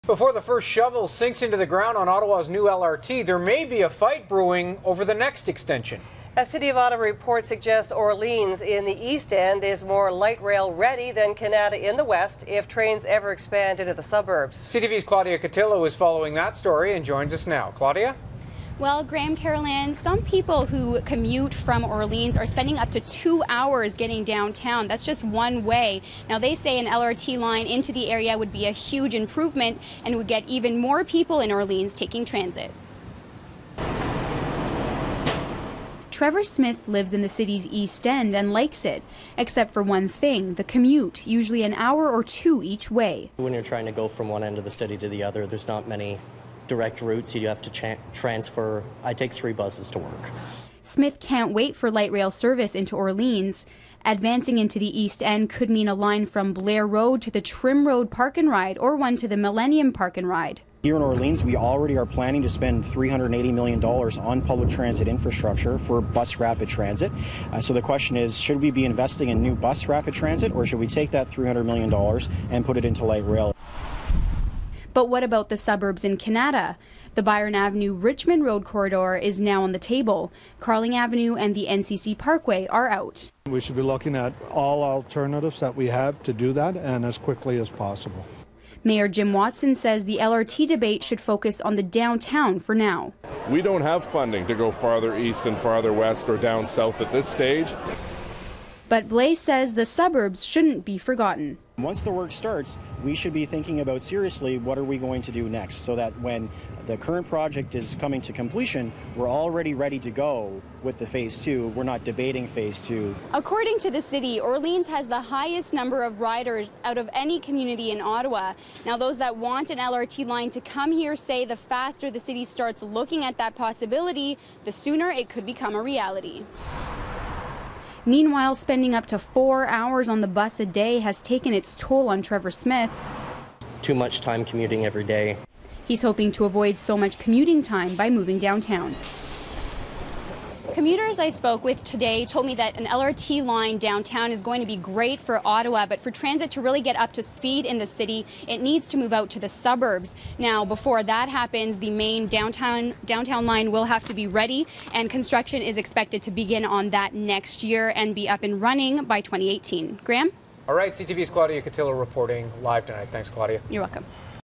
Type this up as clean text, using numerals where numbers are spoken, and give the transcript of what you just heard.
Before the first shovel sinks into the ground on Ottawa's new LRT, there may be a fight brewing over the next extension. A City of Ottawa report suggests Orléans in the East End is more light rail ready than Canada in the West if trains ever expand into the suburbs. CTV's Claudia Cotillo is following that story and joins us now. Claudia? Well, Graham, Caroline, some people who commute from Orleans are spending up to 2 hours getting downtown. That's just one way. Now, they say an LRT line into the area would be a huge improvement and would get even more people in Orleans taking transit. Trevor Smith lives in the city's East End and likes it, except for one thing, the commute, usually an hour or two each way. When you're trying to go from one end of the city to the other, there's not many direct routes. You have to transfer. I take 3 buses to work. Smith can't wait for light rail service into Orleans. Advancing into the East End could mean a line from Blair Road to the Trim Road Park and Ride or one to the Millennium Park and Ride. Here in Orleans, we already are planning to spend $380 million on public transit infrastructure for bus rapid transit. So the question is, should we be investing in new bus rapid transit, or should we take that $300 million and put it into light rail? But what about the suburbs in Canada? The Byron Avenue-Richmond Road corridor is now on the table. Carling Avenue and the NCC Parkway are out. We should be looking at all alternatives that we have to do that, and as quickly as possible. Mayor Jim Watson says the LRT debate should focus on the downtown for now. We don't have funding to go farther east and farther west or down south at this stage. But Blaise says the suburbs shouldn't be forgotten. Once the work starts, we should be thinking about seriously what are we going to do next, so that when the current project is coming to completion, we're already ready to go with the phase 2. We're not debating phase 2. According to the city, Orleans has the highest number of riders out of any community in Ottawa. Now, those that want an LRT line to come here say the faster the city starts looking at that possibility, the sooner it could become a reality. Meanwhile, spending up to 4 hours on the bus a day has taken its toll on Trevor Smith. Too much time commuting every day. He's hoping to avoid so much commuting time by moving downtown. Commuters I spoke with today told me that an LRT line downtown is going to be great for Ottawa, but for transit to really get up to speed in the city, it needs to move out to the suburbs. Now, before that happens, the main downtown line will have to be ready, and construction is expected to begin on that next year and be up and running by 2018. Graham? All right, CTV's Claudia Cotillo reporting live tonight. Thanks, Claudia. You're welcome.